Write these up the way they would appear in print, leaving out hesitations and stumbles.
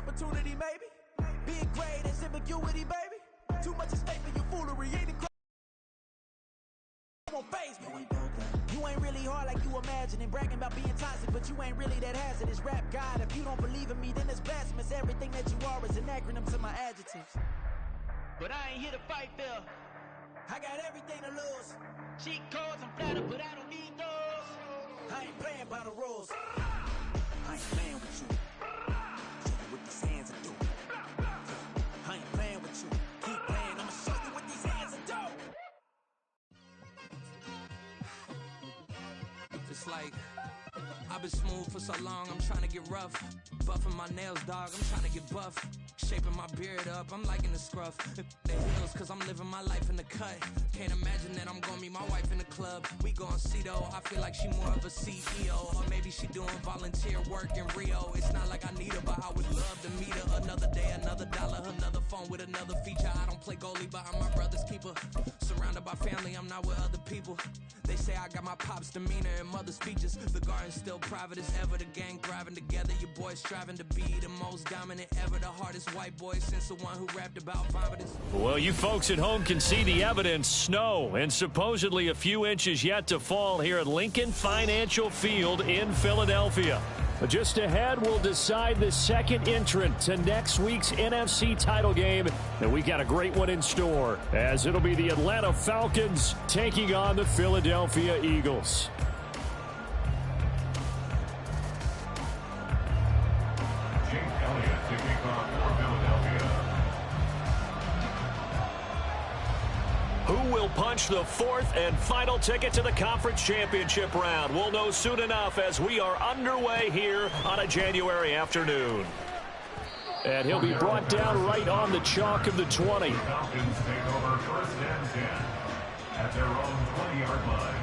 opportunity, maybe. Big grade is ambiguity, baby. Too much is fake for your foolery. Ain't the won't phase me. You ain't really hard like you imagine and bragging about being toxic, but you ain't really that hazardous. Rap God, if you don't believe in me, then it's blasphemous. Everything that you are is an acronym to my adjectives. But I ain't here to fight, Phil. I got everything to lose. Cheat codes, I'm flattered, but I don't need those. I ain't playing by the rules. I ain't playing with you. Show you what these hands will do. I ain't playing with you. Keep playing, I'ma show you what these hands will do. It's like, I've been smooth for so long, I'm trying to get rough. Buffing my nails, dog, I'm trying to get buff. Shaping my beard up, I'm liking the scruff. The heels, cause I'm living my life in the cut. Can't imagine that I'm gonna meet my wife in the club. We gon' see though, I feel like she more of a CEO. Or maybe she doing volunteer work in Rio. It's not like I need her, but I would love to meet her. Another day, another dollar, another phone with another feature. I don't play goalie, but I'm my brother's keeper. Surrounded by family, I'm not with other people. They say I got my pop's demeanor and mother's features. The garden's still private as ever, the gang thriving together. Your boy striving to be the most dominant ever. The hardest white boy since the one who rapped about vomiting. Well, you folks at home can see the evidence. Snow and supposedly a few inches yet to fall here at Lincoln Financial Field in Philadelphia. But just ahead, we'll decide the second entrant to next week's NFC title game. And we got a great one in store, as it'll be the Atlanta Falcons taking on the Philadelphia Eagles. Who will punch the fourth and final ticket to the conference championship round? We'll know soon enough as we are underway here on a January afternoon. And he'll be brought down right on the chalk of the 20. The Falcons take over first and 10 at their own 20-yard line.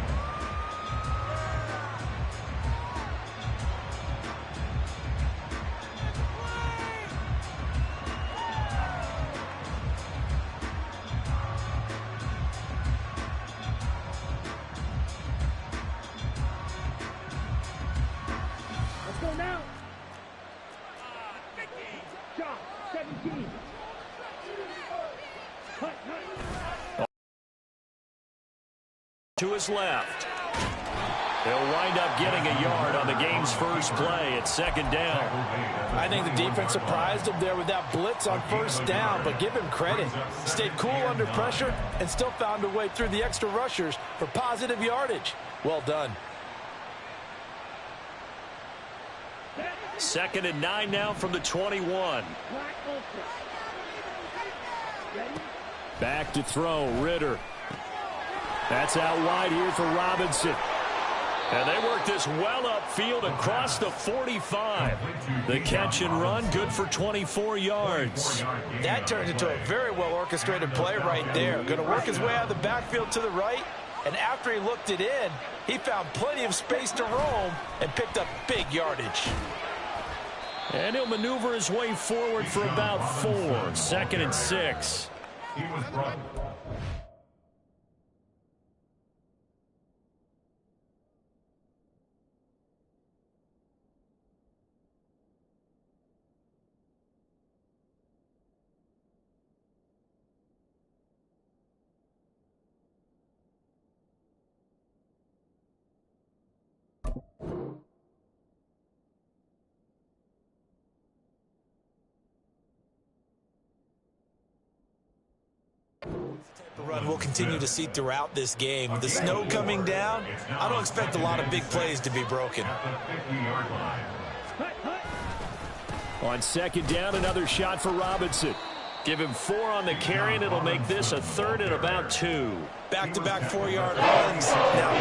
To his left. He'll wind up getting a yard on the game's first play at second down. I think the defense surprised him there with that blitz on first down, but give him credit. Stayed cool under pressure and still found a way through the extra rushers for positive yardage. Well done. Second and 9 now from the 21. Back to throw, Ritter. That's out wide here for Robinson. And they work this well upfield across the 45. The catch and run, good for 24 yards. That turned into a very well-orchestrated play right there. Going to work his way out of the backfield to the right. And after he looked it in, he found plenty of space to roam and picked up big yardage. And he'll maneuver his way forward for about 4. Second and 6. He was brought. The run we'll continue to see throughout this game. With the snow coming down, I don't expect a lot of big plays to be broken. On second down, another shot for Robinson. Give him 4 on the carry, and it'll make this a third and about 2. Back-to-back 4-yard runs. Now,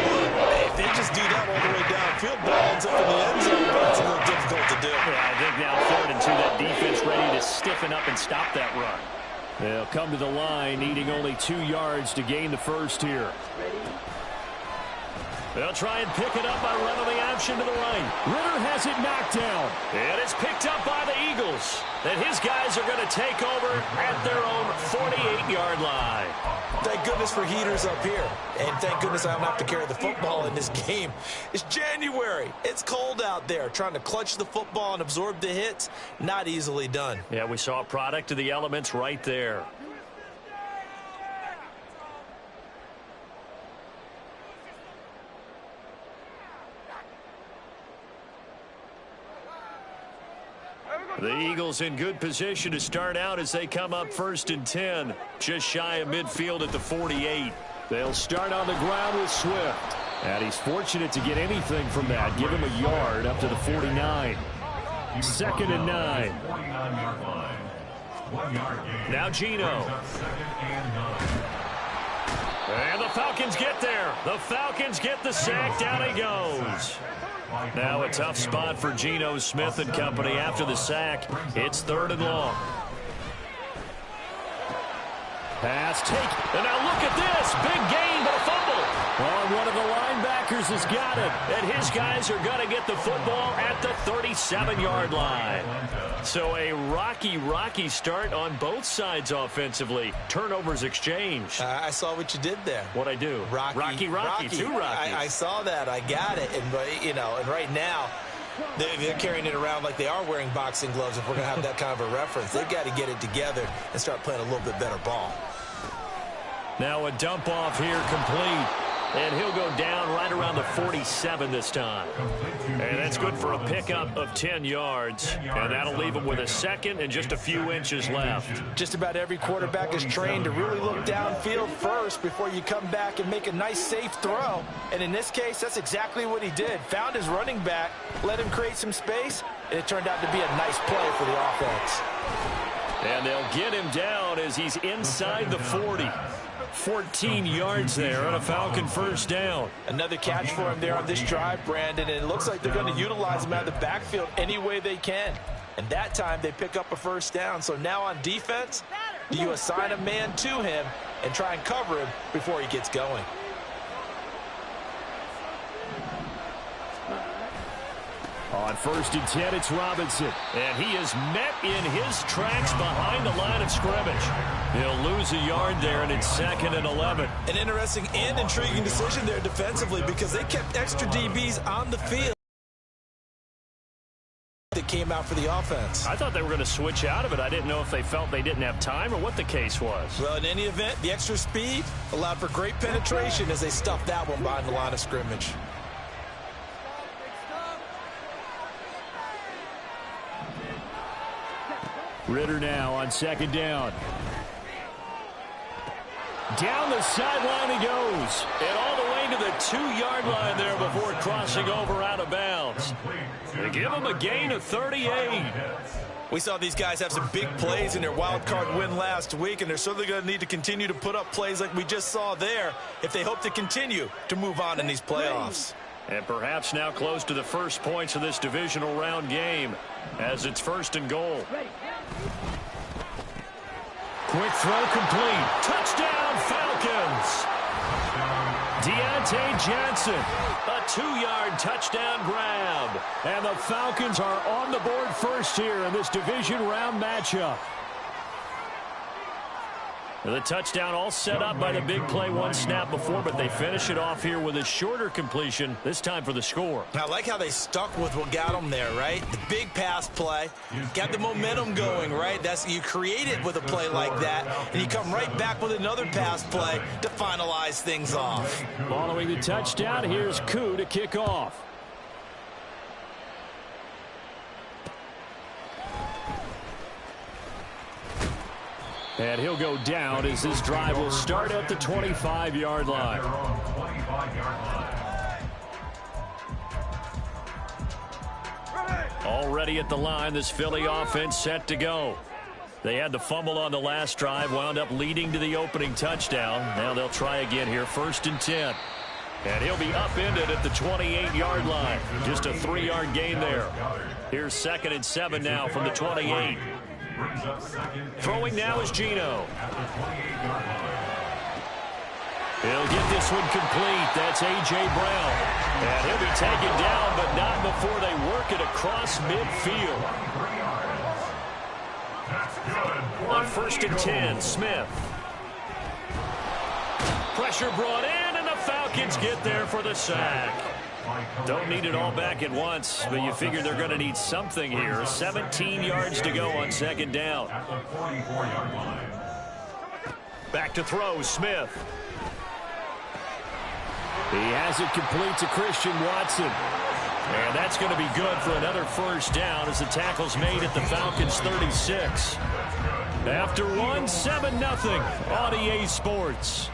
if they just do that all the way downfield, ball ends up in the end zone, but it's a little difficult to do. Yeah, I think now 3rd and 2, that defense ready to stiffen up and stop that run. They'll come to the line, needing only 2 yards to gain the first here. They'll try and pick it up by running the option to the right. Ritter has it knocked down. And it's picked up by the Eagles. And his guys are going to take over at their own 48-yard line. Thank goodness for heaters up here. And thank goodness I don't have to carry the football in this game. It's January. It's cold out there. Trying to clutch the football and absorb the hits, not easily done. Yeah, we saw a product of the elements right there. The Eagles in good position to start out as they come up 1st and 10, just shy of midfield at the 48. They'll start on the ground with Swift. And he's fortunate to get anything from that. Give him a yard up to the 49. 2nd and 9. Now Geno. And the Falcons get there. The Falcons get the sack. Down he goes. Now a tough spot for Geno Smith and company after the sack. It's 3rd and long. Pass take. And now look at this. Big gain, but a fumble. Oh, one of the linebackers has got it. And his guys are going to get the football at the 37-yard line. So a rocky start on both sides offensively. Turnovers exchanged. I saw what you did there. What'd I do? Rocky. Two Rockies. I saw that. I got it. And, you know, and right now, they're carrying it around like they are wearing boxing gloves. If we're going to have that kind of a reference, they've got to get it together and start playing a little bit better ball. Now a dump off here complete. And he'll go down right around the 47 this time. And that's good for a pickup of 10 yards. And that'll leave him with a 2nd and just a few inches left. Just about every quarterback is trained to really look downfield first before you come back and make a nice, safe throw. And in this case, that's exactly what he did. Found his running back, let him create some space, and it turned out to be a nice play for the offense. And they'll get him down as he's inside the 40. 14 yards there on a Falcon 1st down. Another catch for him there on this drive, Brandon, and it looks like they're going to utilize him out of the backfield any way they can. And that time they pick up a 1st down. So now on defense, do you assign a man to him and try and cover him before he gets going? On 1st and 10, it's Robinson. And he is met in his tracks behind the line of scrimmage. He'll lose a yard there, and it's 2nd and 11. An interesting and intriguing decision there defensively because they kept extra DBs on the field that came out for the offense. I thought they were going to switch out of it. I didn't know if they felt they didn't have time or what the case was. Well, in any event, the extra speed allowed for great penetration as they stuffed that one behind the line of scrimmage. Ritter now on 2nd down. Down the sideline he goes. And all the way to the 2-yard line there before crossing over out of bounds. They give him a gain of 38. We saw these guys have some big plays in their wild card win last week, and they're certainly going to need to continue to put up plays like we just saw there if they hope to continue to move on in these playoffs. And perhaps now close to the first points of this divisional round game as it's 1st and goal. Quick throw complete. Touchdown Falcons. Deontay Johnson. A 2-yard touchdown grab. And the Falcons are on the board first here in this division round matchup. The touchdown all set up by the big play one snap before, but they finish it off here with a shorter completion, this time for the score. I like how they stuck with what got them there, right? The big pass play, got the momentum going, right? You create it with a play like that, and you come right back with another pass play to finalize things off. Following the touchdown, here's Koo to kick off. And he'll go down as this drive will start at the 25-yard line. Already at the line, this Philly offense set to go. They had the fumble on the last drive, wound up leading to the opening touchdown. Now they'll try again here, 1st and 10. And he'll be upended at the 28-yard line. Just a 3-yard gain there. Here's 2nd and 7 now from the 28. Throwing now is Geno. He'll get this one complete. That's A.J. Brown. And he'll be taken down, but not before they work it across midfield. On 1st and 10, Smith. Pressure brought in, and the Falcons get there for the sack. Don't need it all back at once, but you figure they're going to need something here. 17 yards to go on 2nd down. Back to throw, Smith. He has it complete to Christian Watson. And that's going to be good for another 1st down as the tackle's made at the Falcons' 36. After 7-0 on EA Sports.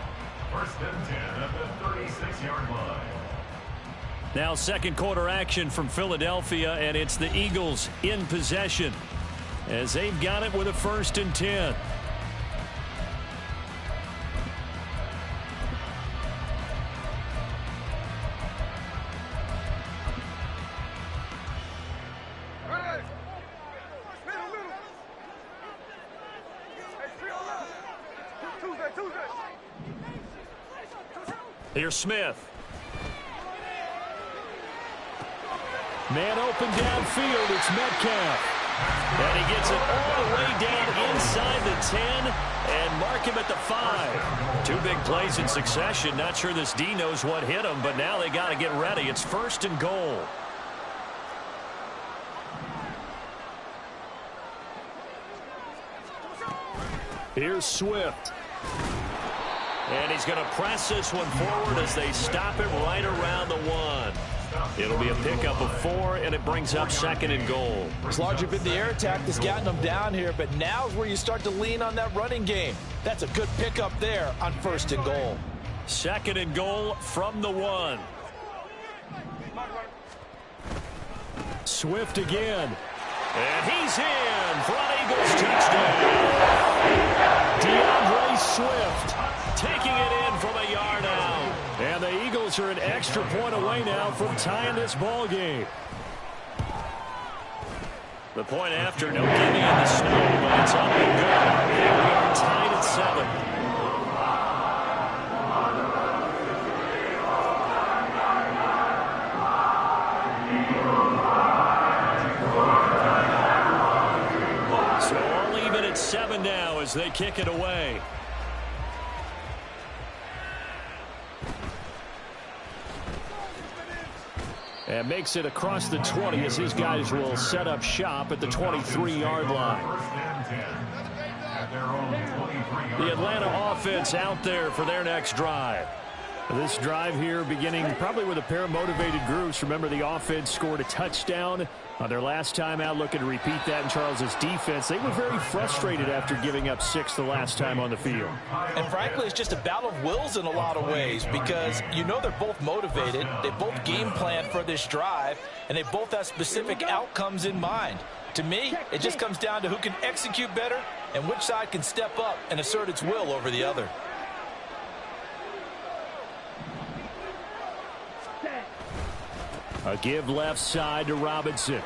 1st and 10 at the 36-yard line. Now 2nd quarter action from Philadelphia, and it's the Eagles in possession as they've got it with a 1st and 10. Here's Smith. Man open downfield. It's Metcalf. And he gets it all the way down inside the 10 and mark him at the 5. 2 big plays in succession. Not sure this D knows what hit him, but now they got to get ready. It's 1st and goal. Here's Swift. And he's going to press this one forward as they stop it right around the 1. It'll be a pickup of 4, and it brings up 2nd and goal. It's largely been the air attack that's gotten them down here, but now's where you start to lean on that running game. That's a good pickup there on 1st and goal. 2nd and goal from the 1. Swift again. And he's in for an Eagles touchdown. DeAndre Swift taking it in from a yard out. And the Eagles are an extra point away now from tying this ball game. The point after, no giving in the snow, but it's up and good. And we are tied at 7. So all even at 7 now as they kick it away. And makes it across the 20 as his guys will set up shop at the 23-yard line. The Atlanta offense out there for their next drive. This drive here beginning probably with a pair of motivated groups. Remember, the offense scored a touchdown on their last time out. Looking to repeat that in Charles's defense. They were very frustrated after giving up 6 the last time on the field. And frankly, it's just a battle of wills in a lot of ways because you know they're both motivated. They both game plan for this drive, and they both have specific outcomes in mind. To me, it just comes down to who can execute better and which side can step up and assert its will over the other. A give left side to Robinson.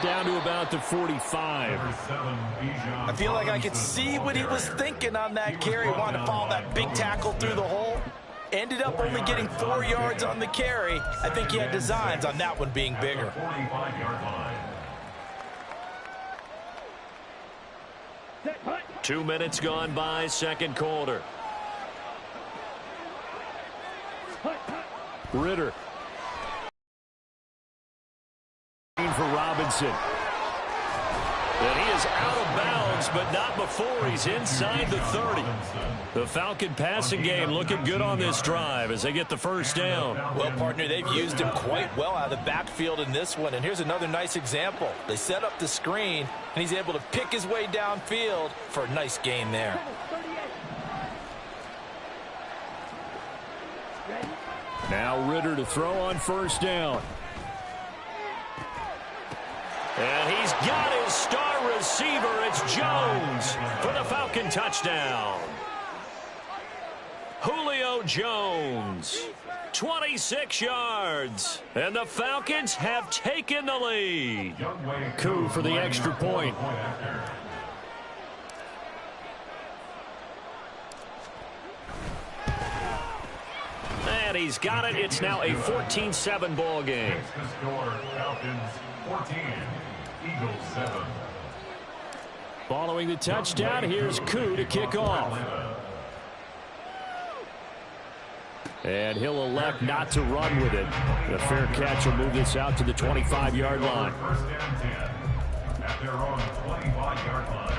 Down to about the 45. I feel like I could see what he was thinking on that carry. Wanted to follow that big tackle through the hole. Ended up only getting 4 yards on the carry. I think he had designs on that one being bigger. 2 minutes gone by, 2nd quarter. Ritter. For Robinson. And he is out of bounds, but not before he's inside the 30. The Falcon passing game looking good on this drive as they get the 1st down. Well, partner, they've used him quite well out of the backfield in this one. And here's another nice example. They set up the screen, and he's able to pick his way downfield for a nice gain there. Now Ritter to throw on 1st down. And he's got his star receiver. It's Jones for the Falcon touchdown. Julio Jones, 26 yards. And the Falcons have taken the lead. Coup for the extra point. And he's got it. It's now a 14-7 ball game. Falcons 14, Eagles 7. Following the touchdown, here's Koo to kick off. And he'll elect not to run with it. The fair catch will move this out to the 25-yard line. First and 10 at their own 25-yard line.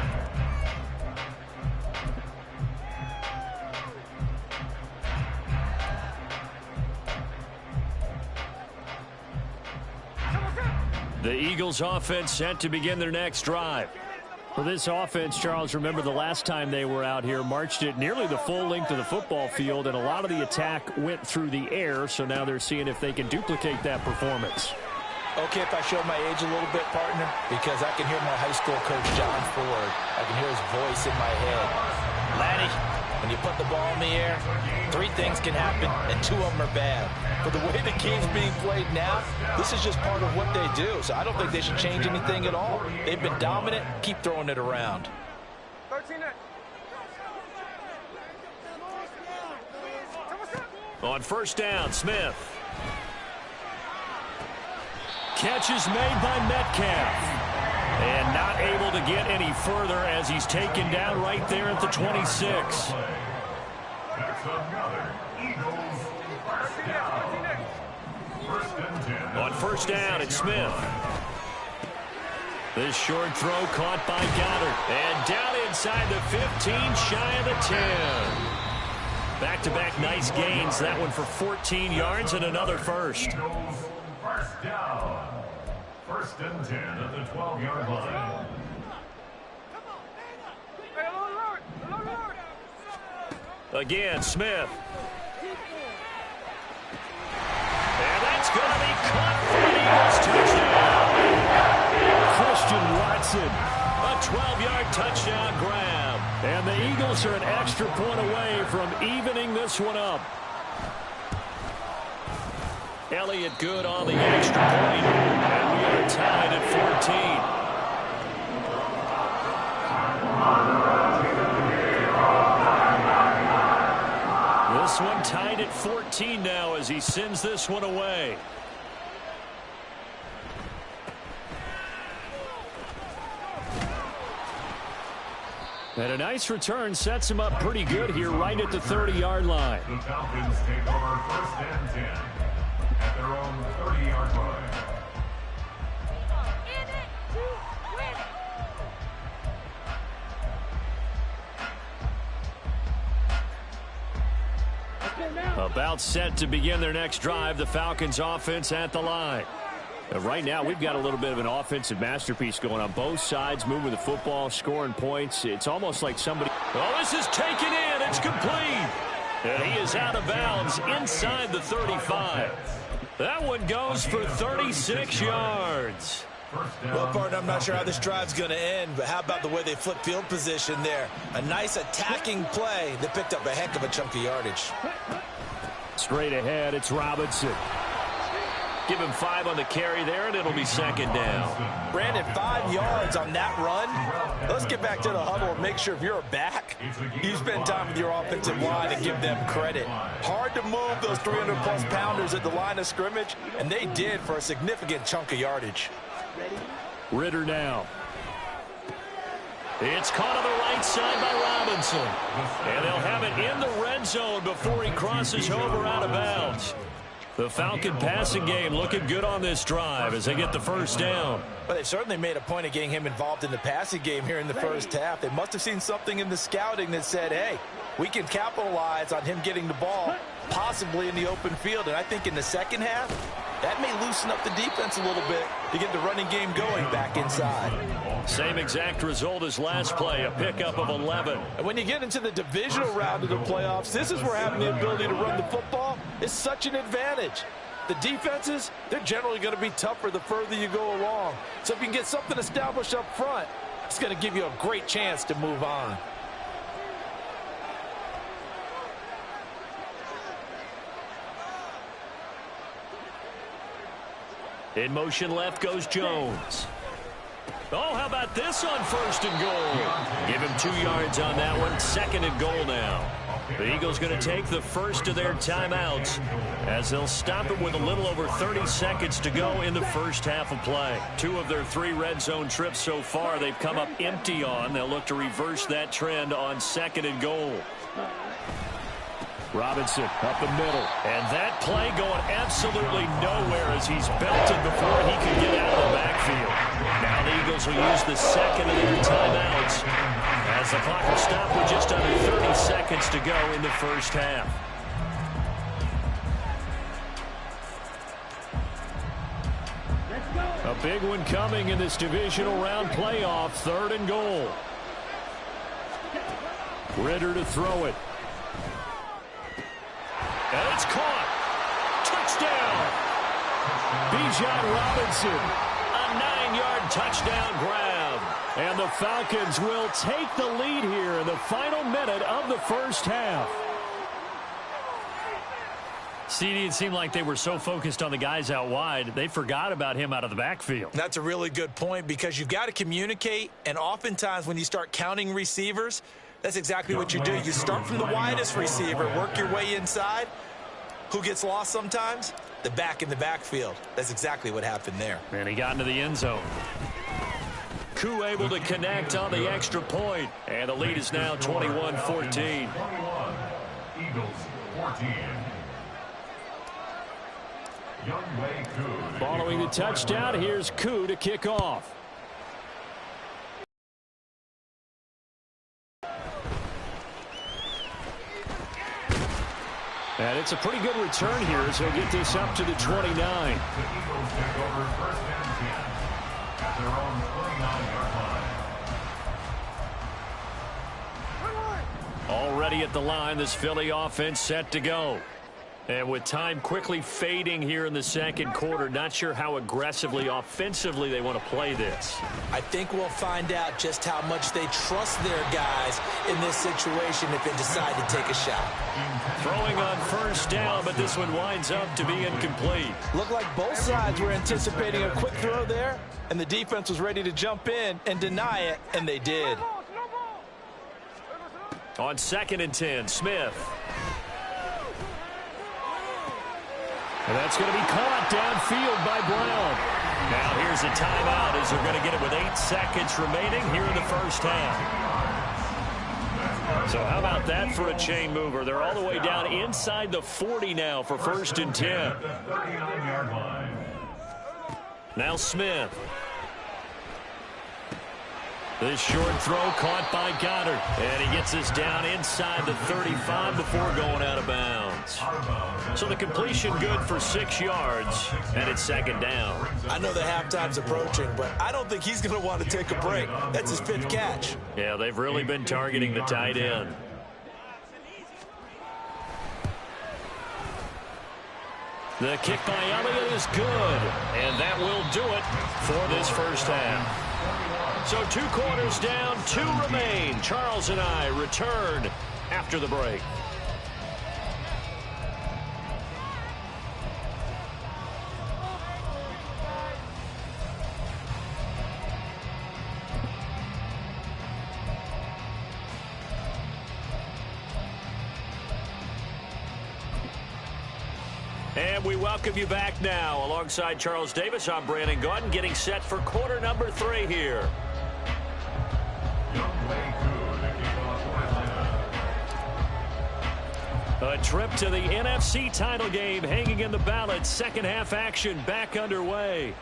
The Eagles offense set to begin their next drive. For this offense, Charles, remember the last time they were out here, marched it nearly the full length of the football field, and a lot of the attack went through the air, so now they're seeing if they can duplicate that performance. Okay, if I show my age a little bit, partner, because I can hear my high school coach, John Ford. I can hear his voice in my head. Laddie, when you put the ball in the air, 3 things can happen, and 2 of them are bad. But the way the game's being played now, this is just part of what they do. So I don't think they should change anything at all. They've been dominant. Keep throwing it around. On first down, Smith. Catch is made by Metcalf. And not able to get any further as he's taken down right there at the 26. That's another Eagles first down. First and 10. On first down, it's Smith. This short throw caught by Goddard. And down inside the 15, shy of the 10. Back-to-back nice gains. That one for 14 yards and another first. Eagles first down. First and 10 at the 12-yard line. Again, Smith. And that's going to be caught for the Eagles touchdown. Christian Watson, a 12-yard touchdown grab. And the Eagles are an extra point away from evening this one up. Elliott good on the extra point. And we are tied at 14. This one tied at 14 now as he sends this one away. And a nice return sets him up pretty good here right at the 30-yard line. The Falcons take over first and 10 at their own 30-yard line. About set to begin their next drive, the Falcons offense at the line. Right now, we've got a little bit of an offensive masterpiece going on both sides, moving the football, scoring points. It's almost like somebody... Oh, this is taken in. It's complete. And he is out of bounds inside the 35. That one goes for 36 yards. Well, partner, I'm not sure how this drive's going to end, but how about the way they flip field position there? A nice attacking play that picked up a heck of a chunk of yardage. Straight ahead, it's Robinson. Give him 5 on the carry there, and it'll be second down. Brandon, 5 yards on that run. Let's get back to the huddle and make sure if you're a back, you spend time with your offensive line and give them credit. Hard to move those 300-plus pounders at the line of scrimmage, and they did for a significant chunk of yardage. Ritter now. It's caught on the right side by Robinson. And they'll have it in the red zone before he crosses over out of bounds. The Falcon passing game looking good on this drive as they get the first down. But they certainly made a point of getting him involved in the passing game here in the first half. They must have seen something in the scouting that said, hey, we can capitalize on him getting the ball, possibly in the open field. And I think in the second half, that may loosen up the defense a little bit to get the running game going back inside. Same exact result as last play, a pickup of 11. And when you get into the divisional round of the playoffs, this is where having the ability to run the football is such an advantage. The defenses, they're generally going to be tougher the further you go along. So if you can get something established up front, it's going to give you a great chance to move on. In motion left goes Jones. Oh, how about this on first and goal? Give him 2 yards on that one. Second and goal now. The Eagles going to take the first of their timeouts as they'll stop it with a little over 30 seconds to go in the first half of play. 2 of their 3 red zone trips so far they've come up empty on. They'll look to reverse that trend on 2nd and goal. Robinson up the middle. And that play going absolutely nowhere as he's belted before he can get out of the backfield. Now the Eagles will use the second of their timeouts as the clock will stop with just under 30 seconds to go in the first half. A big one coming in this divisional round playoff. 3rd and goal. Ritter to throw it. And it's caught. Touchdown. Bijan Robinson. A 9-yard touchdown grab. And the Falcons will take the lead here in the final minute of the first half. CD, it seemed like they were so focused on the guys out wide, they forgot about him out of the backfield. That's a really good point because you've got to communicate, and oftentimes when you start counting receivers, that's exactly what you do. You start from the widest receiver, work your way inside. Who gets lost sometimes? The back in the backfield. That's exactly what happened there. And he got into the end zone. Koo able to connect on the extra point. And the lead is now 21-14. Eagles 14. Following the touchdown, here's Koo to kick off. And it's a pretty good return here as he'll get this up to the 29. The Eagles take over 1st and 10 at their own 29-yard line. Already at the line, this Philly offense set to go. And with time quickly fading here in the 2nd quarter, not sure how aggressively, offensively they want to play this. I think we'll find out just how much they trust their guys in this situation if they decide to take a shot. Throwing on 1st down, but this one winds up to be incomplete. Looked like both sides were anticipating a quick throw there, and the defense was ready to jump in and deny it, and they did. On 2nd and 10, Smith. And that's going to be caught downfield by Brown. Now here's a timeout as they're going to get it with 8 seconds remaining here in the first half. So how about that for a chain mover? They're all the way down inside the 40 now for 1st and 10. Now Smith. This short throw caught by Goddard. And he gets this down inside the 35 before going out of bounds. So the completion good for 6 yards, and it's 2nd down. I know the halftime's approaching, but I don't think he's going to want to take a break. That's his 5th catch. Yeah, they've really been targeting the tight end. The kick by Elliott is good, and that will do it for this first half. So 2 quarters down, 2 remain. Charles and I return after the break. And we welcome you back now. Alongside Charles Davis, I'm Brandon Gaudin, getting set for quarter number 3 here. A trip to the NFC title game hanging in the balance. 2nd half action back underway.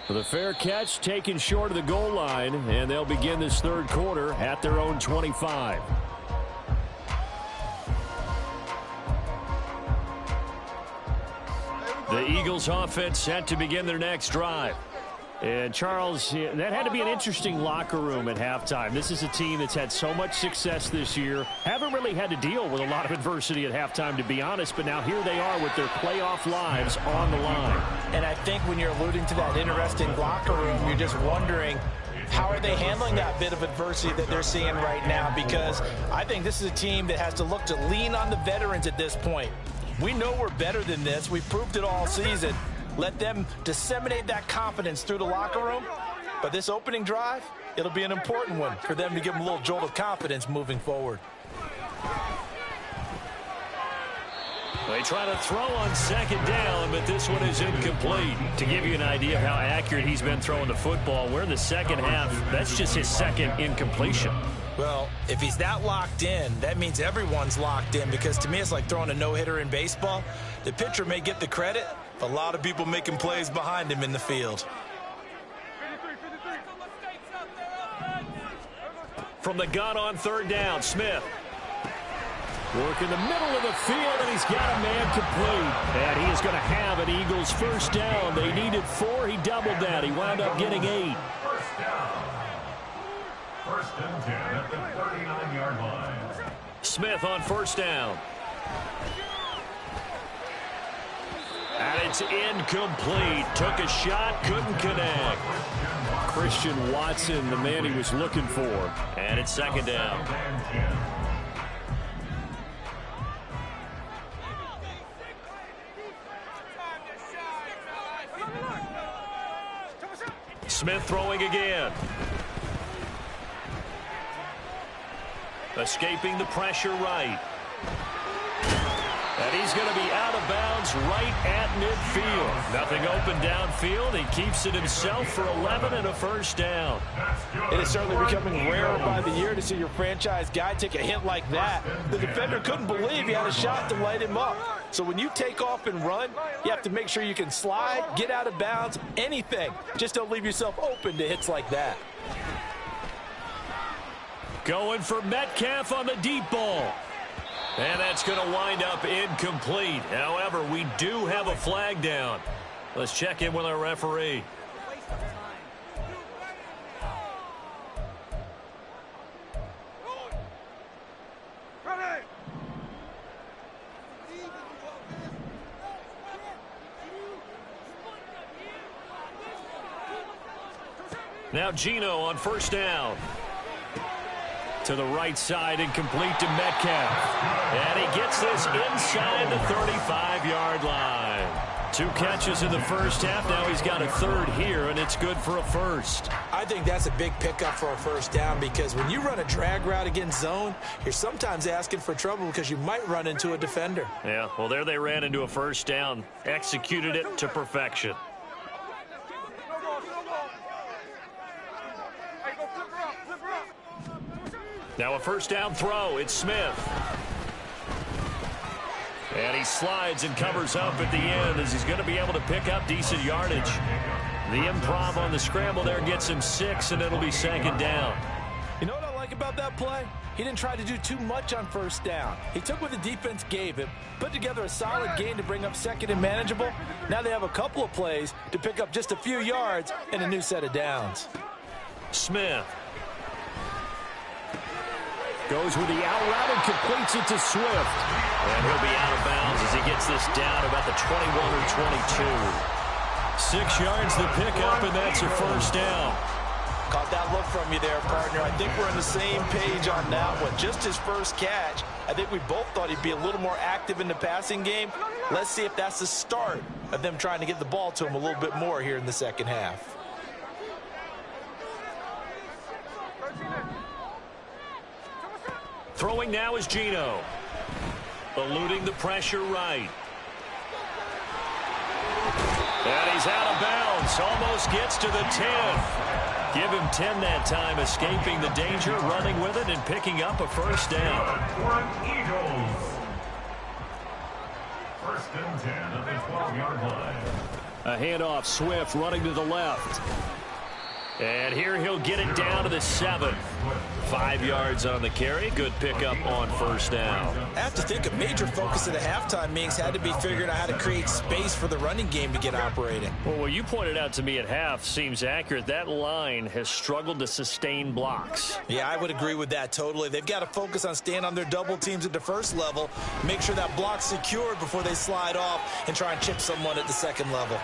The fair catch taken short of the goal line, and they'll begin this 3rd quarter at their own 25. The Eagles offense set to begin their next drive. And Charles, that had to be an interesting locker room at halftime. This is a team that's had so much success this year. Haven't really had to deal with a lot of adversity at halftime, to be honest. But now here they are with their playoff lives on the line. And I think when you're alluding to that interesting locker room, you're just wondering, how are they handling that bit of adversity that they're seeing right now? Because I think this is a team that has to look to lean on the veterans at this point. We know we're better than this. We've proved it all season. Let them disseminate that confidence through the locker room. But this opening drive, it'll be an important one for them to give them a little jolt of confidence moving forward. They try to throw on second down, but this one is incomplete. To give you an idea of how accurate he's been throwing the football, we're in the second half. That's just his second incompletion. Well, if he's that locked in, that means everyone's locked in, because to me it's like throwing a no-hitter in baseball. The pitcher may get the credit, but a lot of people making plays behind him in the field. From the gun on third down, Smith. Work in the middle of the field, and he's got a man complete. And he is going to have an Eagles first down. They needed 4. He doubled that. He wound up getting 8. First down. First and 10 at the 39-yard line. Smith on first down. And it's incomplete. Took a shot, couldn't connect. Christian Watson, the man he was looking for. And it's second down. Smith throwing again. Escaping the pressure right. And he's going to be out of bounds right at midfield. Nothing open downfield. He keeps it himself for 11 and a first down. It is certainly becoming rarer by the year to see your franchise guy take a hit like that. The defender couldn't believe he had a shot to light him up. So when you take off and run, you have to make sure you can slide, get out of bounds, anything. Just don't leave yourself open to hits like that. Going for Metcalf on the deep ball. And that's going to wind up incomplete. However, we do have a flag down. Let's check in with our referee. Now Geno on first down. To the right side, incomplete to Metcalf. And he gets this inside the 35-yard line. 2 catches in the first half. Now he's got a third here, and it's good for a first. I think that's a big pickup for a first down, because when you run a drag route against zone, you're sometimes asking for trouble because you might run into a defender. Yeah, well, there they ran into a first down. Executed it to perfection. Now a first down throw. It's Smith. And he slides and covers up at the end as he's going to be able to pick up decent yardage. The improv on the scramble there gets him 6, and it'll be second down. You know what I like about that play? He didn't try to do too much on first down. He took what the defense gave him, put together a solid gain to bring up second and manageable. Now they have a couple of plays to pick up just a few yards and a new set of downs. Smith goes with the out route and completes it to Swift. And he'll be out of bounds as he gets this down about the 21 or 22. 6 yards to pick up, and that's a first down. Caught that look from you there, partner. I think we're on the same page on that one. Just his first catch. I think we both thought he'd be a little more active in the passing game. Let's see if that's the start of them trying to get the ball to him a little bit more here in the second half. Throwing now is Geno. Eluding the pressure right. And he's out of bounds. Almost gets to the 10. Give him 10 that time, escaping the danger, running with it, and picking up a first down. Eagles. First and 10 at the 12-yard line. A handoff, Swift running to the left. And here he'll get it down to the 7. 5 yards on the carry. Good pickup on first down. I have to think a major focus of the halftime meetings had to be figuring out how to create space for the running game to get operating. Well, what you pointed out to me at half seems accurate. That line has struggled to sustain blocks. Yeah, I would agree with that totally. They've got to focus on staying on their double teams at the first level, make sure that block's secured before they slide off and try and chip someone at the second level.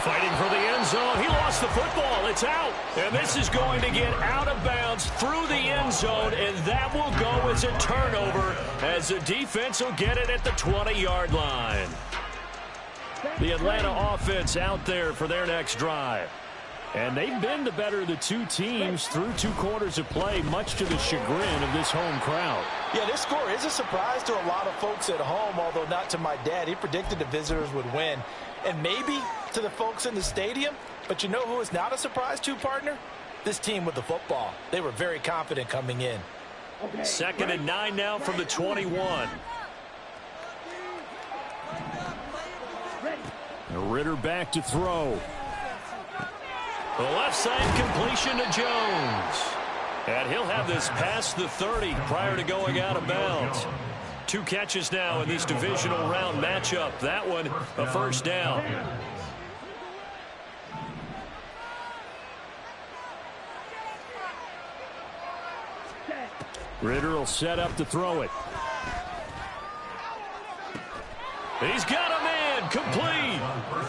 Fighting for the end zone. He lost the football. It's out. And this is going to get out of bounds through the end zone, and that will go as a turnover as the defense will get it at the 20-yard line. The Atlanta offense out there for their next drive. And they've been the better of the two teams through 2 quarters of play, much to the chagrin of this home crowd. Yeah, this score is a surprise to a lot of folks at home, although not to my dad. He predicted the visitors would win. And maybe to the folks in the stadium. But you know who is not a surprise to, partner? This team with the football. They were very confident coming in. 2nd and 9 now from the 21. Ritter back to throw. The left side completion to Jones. And he'll have this past the 30 prior to going out of bounds. 2 catches now in this divisional round matchup. That one a first down. Ritter will set up to throw it. He's got a man, complete.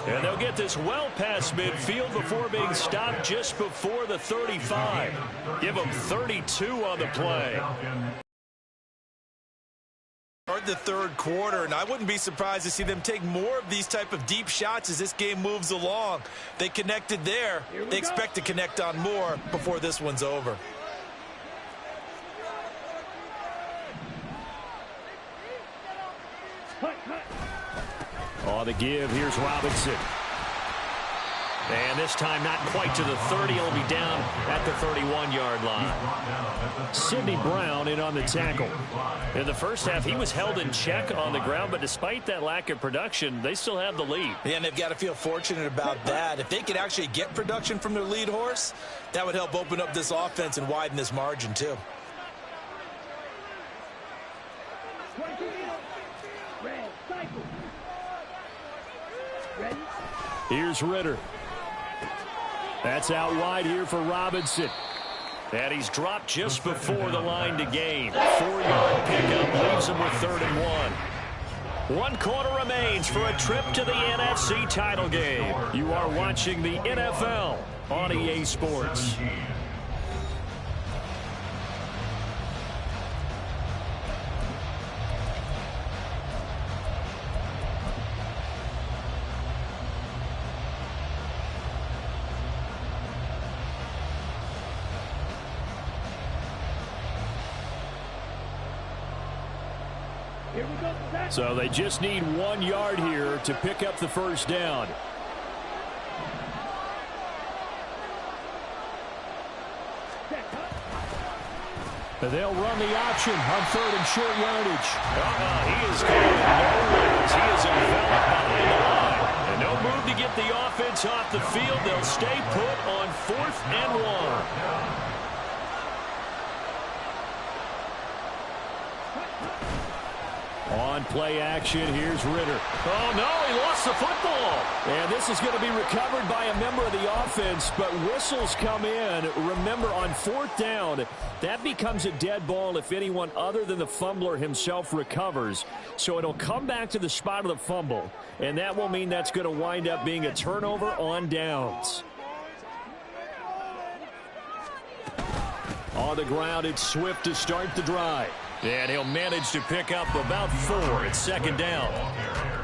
And they'll get this well past midfield before being stopped just before the 35. Give them 32 on the play. The third quarter, and I wouldn't be surprised to see them take more of these type of deep shots as this game moves along. They connected there. They expect to connect on more before this one's over. On the give, here's Robinson. And this time not quite to the 30. He'll be down at the 31-yard line. Sidney Brown in on the tackle. In the first half, he was held in check on the ground, but despite that lack of production, they still have the lead. Yeah, and they've got to feel fortunate about that. If they could actually get production from their lead horse, that would help open up this offense and widen this margin too. Here's Ritter. That's out wide here for Robinson. And he's dropped just before the line to gain. 4-yard pickup leaves him with 3rd and 1. 1 quarter remains for a trip to the NFC title game. You are watching the NFL on EA Sports. So they just need 1 yard here to pick up the first down. They'll run the option on 3rd and short yardage. He is going nowhere. He is enveloped behind the line. And no move to get the offense off the field. They'll stay put on 4th and 1. On play action, here's Ritter. Oh, no, he lost the football. And this is going to be recovered by a member of the offense, but whistles come in. Remember, on 4th down, that becomes a dead ball if anyone other than the fumbler himself recovers. So it'll come back to the spot of the fumble, and that will mean that's going to wind up being a turnover on downs. On the ground, it's Swift to start the drive. And he'll manage to pick up about 4 at 2nd down.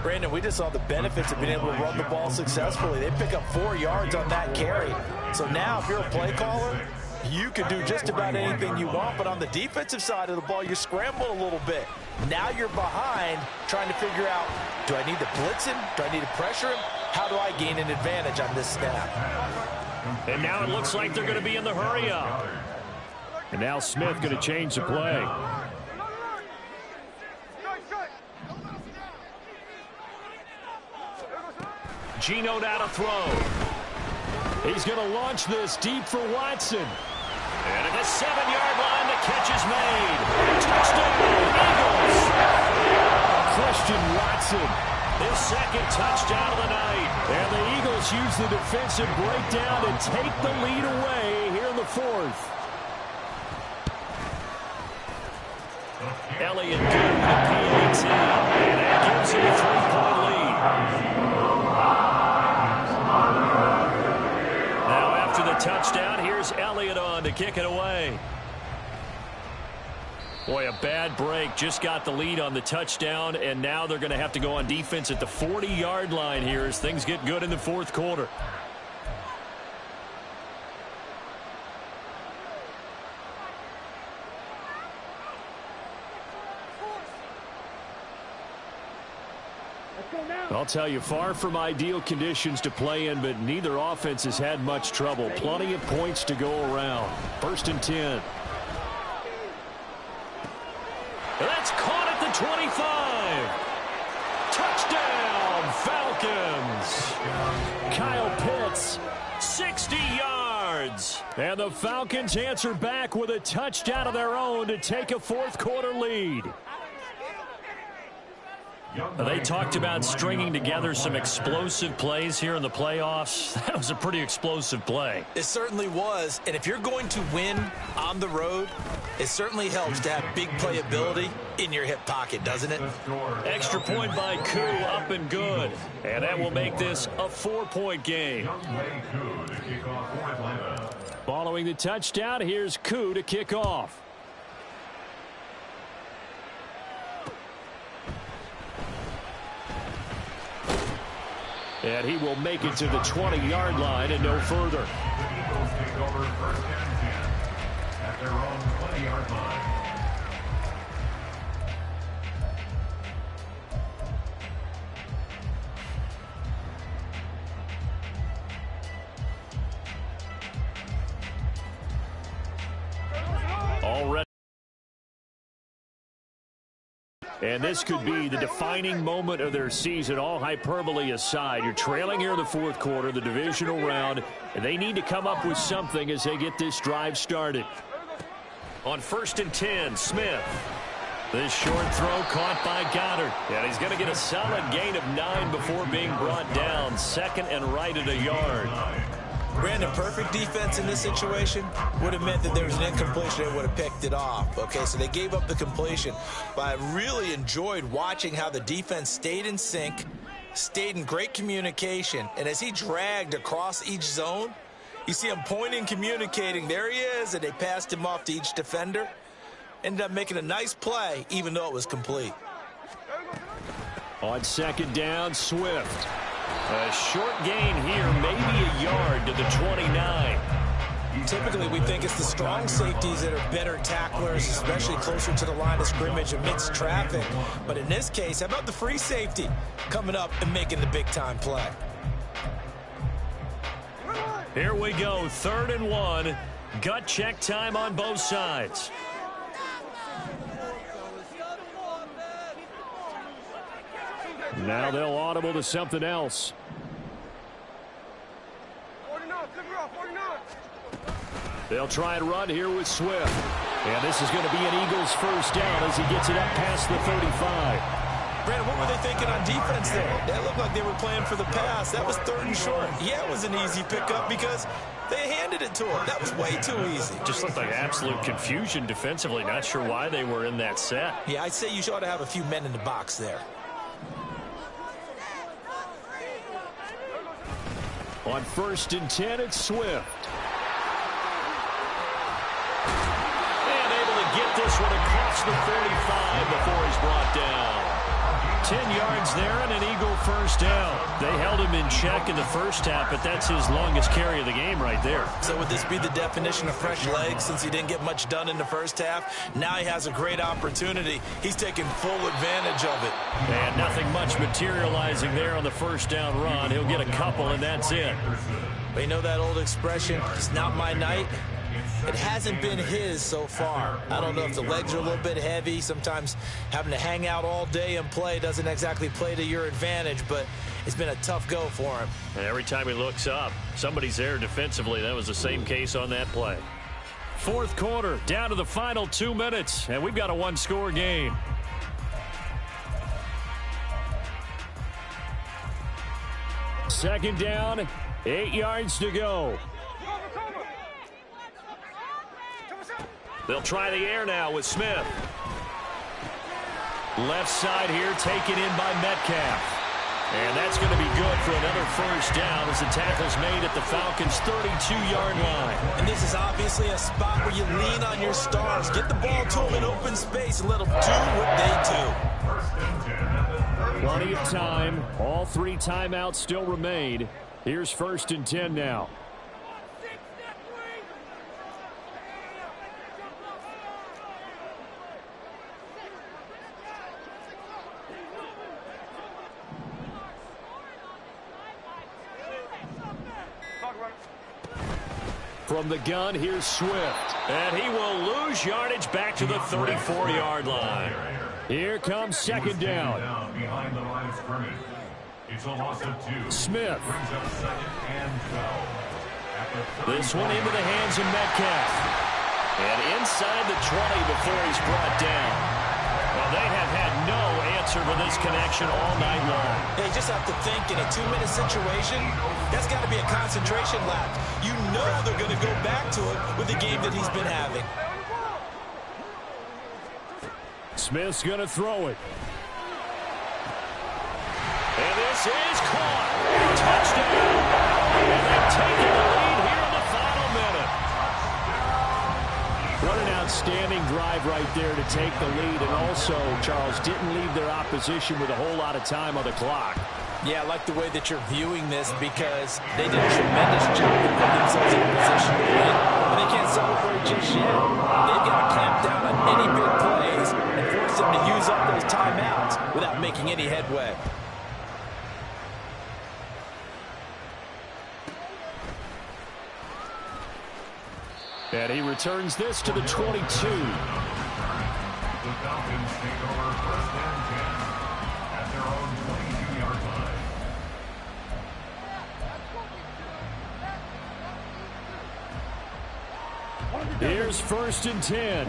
Brandon, we just saw the benefits of being able to run the ball successfully. They pick up 4 yards on that carry. So now if you're a play caller, you can do just about anything you want. But on the defensive side of the ball, you scramble a little bit. Now you're behind trying to figure out, do I need to blitz him? Do I need to pressure him? How do I gain an advantage on this snap? And now it looks like they're going to be in the hurry up. And now Smith going to change the play. Geno now to throw. He's going to launch this deep for Watson. And at the 7-yard line, the catch is made. Touchdown, Eagles. Christian Watson, his 2nd touchdown of the night. And the Eagles use the defensive breakdown to take the lead away here in the 4th. Elliott good with the PAT. And that gives him a 3-point lead. Now after the touchdown, here's Elliott on to kick it away. Boy, a bad break. Just got the lead on the touchdown, and now they're going to have to go on defense at the 40-yard line here as things get good in the 4th quarter. I'll tell you, far from ideal conditions to play in, but neither offense has had much trouble. Plenty of points to go around. 1st and 10. That's caught at the 25. Touchdown, Falcons. Kyle Pitts, 60 yards. And the Falcons answer back with a touchdown of their own to take a fourth-quarter lead. They talked about stringing together some explosive plays here in the playoffs. That was a pretty explosive play. It certainly was. And if you're going to win on the road, it certainly helps to have big playability in your hip pocket, doesn't it? Extra point by Koo, up and good. And that will make this a 4-point game. Following the touchdown, here's Koo to kick off. And he will make it to the 20-yard line and no further. The Eagles take over 1st and 10 at their own 20-yard line. Already. And this could be the defining moment of their season, all hyperbole aside. You're trailing here in the fourth quarter, the divisional round, and they need to come up with something as they get this drive started. On 1st and 10, Smith. This short throw caught by Goddard. And he's going to get a solid gain of 9 before being brought down. 2nd and right at a yard. Brandon, perfect defense in this situation would have meant that there was an incompletion. They would have picked it off. Okay, so they gave up the completion. But I really enjoyed watching how the defense stayed in sync, stayed in great communication. And as he dragged across each zone, you see him pointing, communicating. There he is, and they passed him off to each defender. Ended up making a nice play, even though it was complete. On 2nd down, Swift. A short gain here, maybe a yard to the 29. Typically, we think it's the strong safeties that are better tacklers, especially closer to the line of scrimmage amidst traffic. But in this case, how about the free safety coming up and making the big-time play? Here we go, 3rd and 1. Gut check time on both sides. Now they'll audible to something else. They'll try and run here with Swift. And this is going to be an Eagles first down as he gets it up past the 35. Brandon, what were they thinking on defense there? That looked like they were playing for the pass. That was 3rd and short. Yeah, it was an easy pickup because they handed it to him. That was way too easy. Just looked like absolute confusion defensively. Not sure why they were in that set. Yeah, I'd say you ought to have a few men in the box there. On 1st and 10, it's Swift. And able to get this one across the 35 before he's brought down. 10 yards there and an Eagle first down. They held him in check in the first half, but that's his longest carry of the game right there. So would this be the definition of fresh legs since he didn't get much done in the first half? Now he has a great opportunity. He's taking full advantage of it. And nothing much materializing there on the first down run. He'll get a couple, and that's it. But you know that old expression, it's not my night? It hasn't been his so far. I don't know if the legs are a little bit heavy. Sometimes having to hang out all day and play doesn't exactly play to your advantage, but it's been a tough go for him. And every time he looks up, somebody's there defensively. That was the same case on that play. Fourth quarter, down to the final 2 minutes, and we've got a one-score game. Second down, 8 yards to go. They'll try the air now with Smith. Left side here taken in by Metcalf. And that's going to be good for another first down as the tackle's made at the Falcons' 32-yard line. And this is obviously a spot where you lean on your stars. Get the ball to them in open space and let them do what they do. Plenty of time. All 3 timeouts still remain. Here's 1st and 10 now. From the gun, here's Swift. And he will lose yardage back to the 34-yard line. Here comes second down. Behind the line of scrimmage. It's a loss of 2. Smith. Brings up second and 12. This one into the hands of Metcalf. And inside the 20 before he's brought down. Well, they have had no answer for this connection all night long. They just have to think in a 2-minute situation, that's got to be a concentration lap. You know they're going to go back to it with the game that he's been having. Smith's going to throw it. And this is caught. Touchdown. And they've taken the lead here in the final minute. What an outstanding drive right there to take the lead. And also, Charles, didn't leave their opposition with a whole lot of time on the clock. Yeah, I like the way that you're viewing this because they did a tremendous job of putting themselves in a position to win. And they can't celebrate just yet. They've got to clamp down on any big plays and force them to use up those timeouts without making any headway. And he returns this to the 22. The Falcons take over first and 10 at their own 22-yard line. Here's first and 10.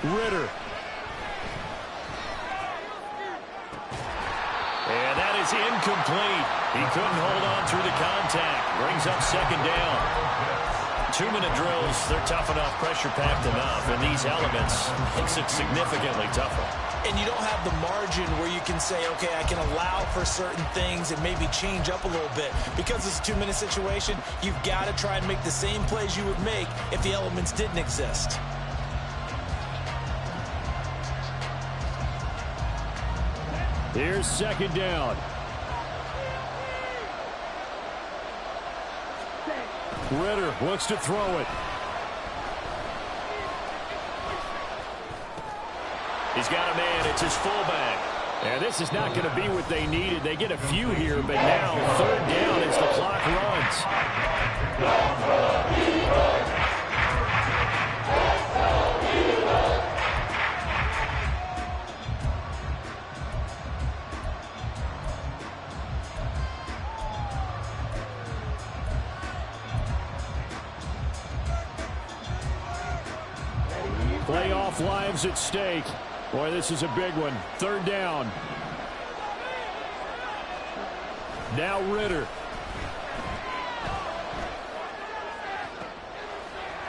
Ritter. And that is incomplete. He couldn't hold on through the contact. Brings up second down. 2-minute drills, they're tough enough, pressure-packed enough. And these elements makes it significantly tougher. And you don't have the margin where you can say, okay, I can allow for certain things and maybe change up a little bit. Because it's a 2-minute situation, you've got to try and make the same plays you would make if the elements didn't exist. Here's second down. Ritter looks to throw it. He's got a man. It's his fullback. And this is not going to be what they needed. They get a few here, but now third down as the clock runs. Playoff lives at stake. Boy, this is a big one. Third down. Now Ritter.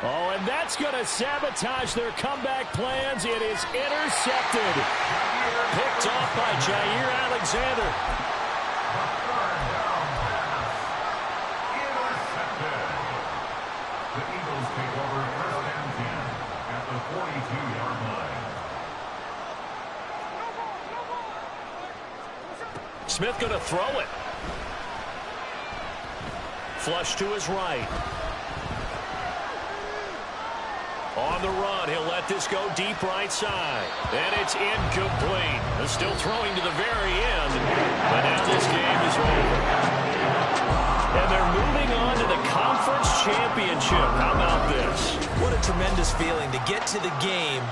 Oh, and that's going to sabotage their comeback plans. It is intercepted. Picked off by Jair Alexander. The Eagles take over first and 10 at the 42-yard line. Smith going to throw it. Flush to his right. On the run, he'll let this go deep right side. And it's incomplete. They're still throwing to the very end. But now this game is over. And they're moving on to the conference championship. How about this? What a tremendous feeling to get to the game